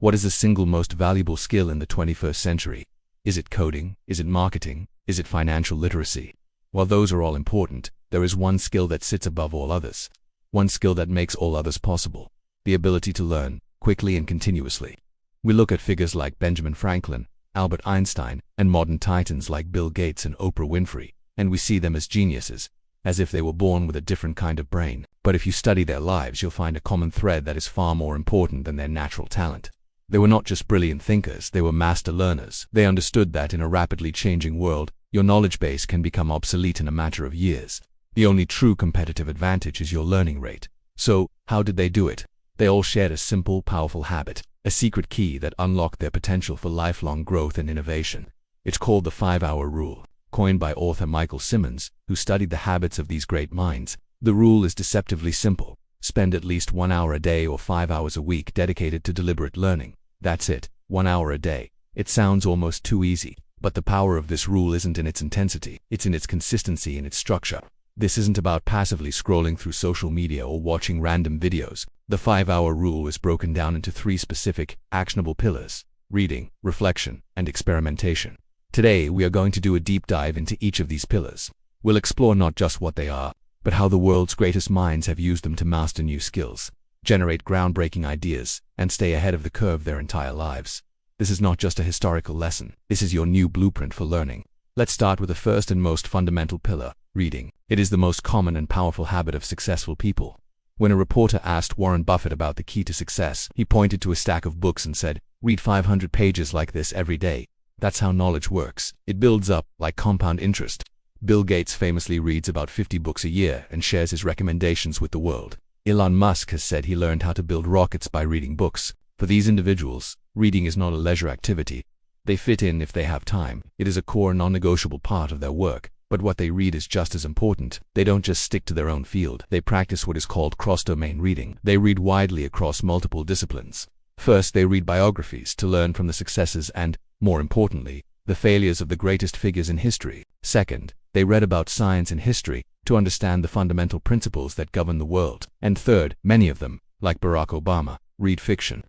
What is the single most valuable skill in the 21st century? Is it coding? Is it marketing? Is it financial literacy? While those are all important, there is one skill that sits above all others. One skill that makes all others possible. The ability to learn, quickly and continuously. We look at figures like Benjamin Franklin, Albert Einstein, and modern titans like Bill Gates and Oprah Winfrey, and we see them as geniuses, as if they were born with a different kind of brain. But if you study their lives, you'll find a common thread that is far more important than their natural talent. They were not just brilliant thinkers, they were master learners. They understood that in a rapidly changing world, your knowledge base can become obsolete in a matter of years. The only true competitive advantage is your learning rate. So, how did they do it? They all shared a simple, powerful habit, a secret key that unlocked their potential for lifelong growth and innovation. It's called the 5-hour rule, coined by author Michael Simmons, who studied the habits of these great minds. The rule is deceptively simple. Spend at least 1 hour a day or 5 hours a week dedicated to deliberate learning. That's it, 1 hour a day. It sounds almost too easy, but the power of this rule isn't in its intensity, it's in its consistency and its structure. This isn't about passively scrolling through social media or watching random videos. The 5-hour rule is broken down into 3 specific, actionable pillars: reading, reflection, and experimentation. Today, we are going to do a deep dive into each of these pillars. We'll explore not just what they are, but how the world's greatest minds have used them to master new skills, generate groundbreaking ideas, and stay ahead of the curve their entire lives. This is not just a historical lesson. This is your new blueprint for learning. Let's start with the first and most fundamental pillar, reading. It is the most common and powerful habit of successful people. When a reporter asked Warren Buffett about the key to success, he pointed to a stack of books and said, "Read 500 pages like this every day." That's how knowledge works. It builds up, like compound interest. Bill Gates famously reads about 50 books a year and shares his recommendations with the world. Elon Musk has said he learned how to build rockets by reading books. For these individuals, reading is not a leisure activity. They fit in if they have time. It is a core non-negotiable part of their work. But what they read is just as important. They don't just stick to their own field. They practice what is called cross-domain reading. They read widely across multiple disciplines. First, they read biographies to learn from the successes and, more importantly, the failures of the greatest figures in history. Second, they read about science and history to understand the fundamental principles that govern the world. And third, many of them, like Barack Obama, read fiction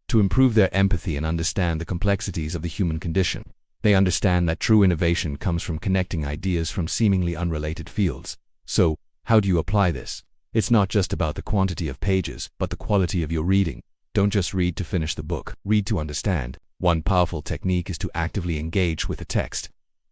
to improve their empathy and understand the complexities of the human condition. They understand that true innovation comes from connecting ideas from seemingly unrelated fields. So, how do you apply this? It's not just about the quantity of pages, but the quality of your reading. Don't just read to finish the book. Read to understand. One powerful technique is to actively engage with the text.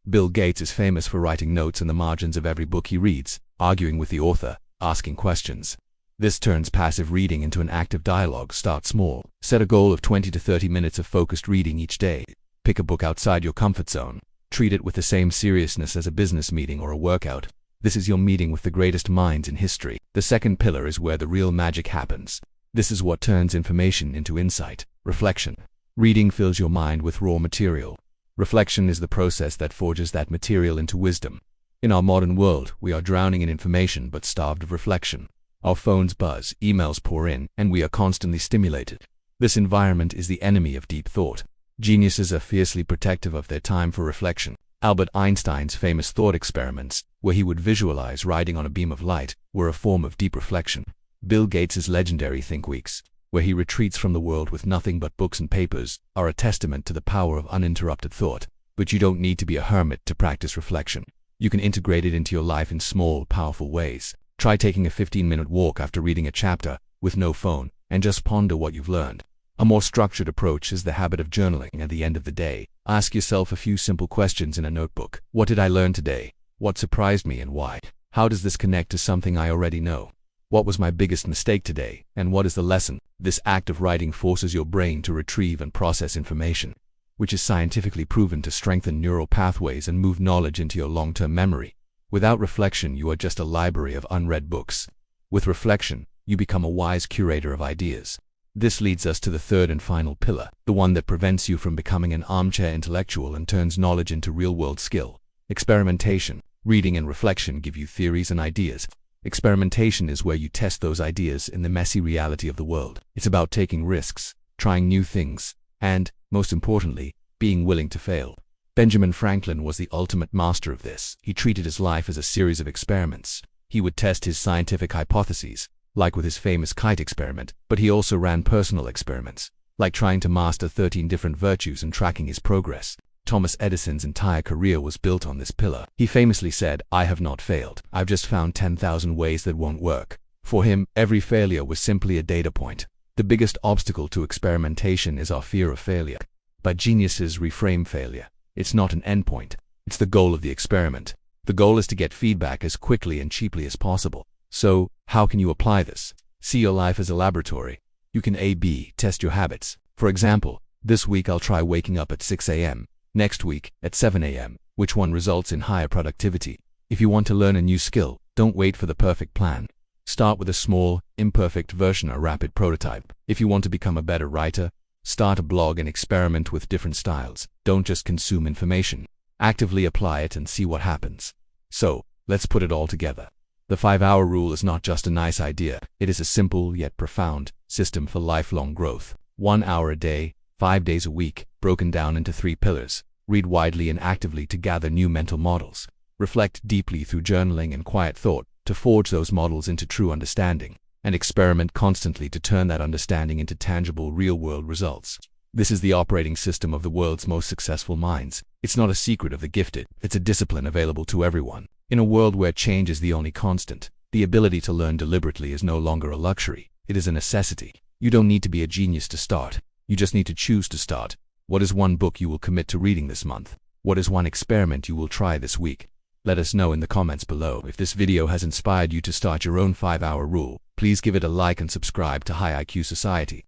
Bill Gates is famous for writing notes in the margins of every book he reads, arguing with the author, asking questions. This turns passive reading into an active dialogue. Start small. Set a goal of 20 to 30 minutes of focused reading each day. Pick a book outside your comfort zone. Treat it with the same seriousness as a business meeting or a workout. This is your meeting with the greatest minds in history. The second pillar is where the real magic happens. This is what turns information into insight. Reflection. Reading fills your mind with raw material. Reflection is the process that forges that material into wisdom. In our modern world, we are drowning in information but starved of reflection. Our phones buzz, emails pour in, and we are constantly stimulated. This environment is the enemy of deep thought. Geniuses are fiercely protective of their time for reflection. Albert Einstein's famous thought experiments, where he would visualize riding on a beam of light, were a form of deep reflection. Bill Gates's legendary Think Weeks, where he retreats from the world with nothing but books and papers, are a testament to the power of uninterrupted thought. But you don't need to be a hermit to practice reflection. You can integrate it into your life in small, powerful ways. Try taking a 15-minute walk after reading a chapter, with no phone, and just ponder what you've learned. A more structured approach is the habit of journaling. At the end of the day, ask yourself a few simple questions in a notebook. What did I learn today? What surprised me and why? How does this connect to something I already know? What was my biggest mistake today, and what is the lesson? This act of writing forces your brain to retrieve and process information, which is scientifically proven to strengthen neural pathways and move knowledge into your long-term memory. Without reflection, you are just a library of unread books. With reflection, you become a wise curator of ideas. This leads us to the third and final pillar, the one that prevents you from becoming an armchair intellectual and turns knowledge into real-world skill. Experimentation. Reading and reflection give you theories and ideas. Experimentation is where you test those ideas in the messy reality of the world. It's about taking risks, trying new things, and, most importantly, being willing to fail. Benjamin Franklin was the ultimate master of this. He treated his life as a series of experiments. He would test his scientific hypotheses, like with his famous kite experiment, but he also ran personal experiments. like trying to master 13 different virtues and tracking his progress. Thomas Edison's entire career was built on this pillar. He famously said, "I have not failed. I've just found 10,000 ways that won't work." For him, every failure was simply a data point. The biggest obstacle to experimentation is our fear of failure. But geniuses reframe failure. It's not an endpoint. It's the goal of the experiment. The goal is to get feedback as quickly and cheaply as possible. So, how can you apply this? See your life as a laboratory. You can A/B test your habits. For example, this week I'll try waking up at 6 a.m. Next week, at 7 a.m. Which one results in higher productivity? If you want to learn a new skill, don't wait for the perfect plan. Start with a small, imperfect version or rapid prototype. If you want to become a better writer, start a blog and experiment with different styles. Don't just consume information. Actively apply it and see what happens. So, let's put it all together. The 5-hour rule is not just a nice idea. It is a simple yet profound system for lifelong growth. 1 hour a day, 5 days a week, broken down into 3 pillars. Read widely and actively to gather new mental models. Reflect deeply through journaling and quiet thought to forge those models into true understanding, and experiment constantly to turn that understanding into tangible, real-world results. This is the operating system of the world's most successful minds. It's not a secret of the gifted. It's a discipline available to everyone. In a world where change is the only constant, the ability to learn deliberately is no longer a luxury. It is a necessity. You don't need to be a genius to start. You just need to choose to start. What is one book you will commit to reading this month? What is one experiment you will try this week? Let us know in the comments below. If this video has inspired you to start your own 5-hour rule, please give it a like and subscribe to High IQ Society.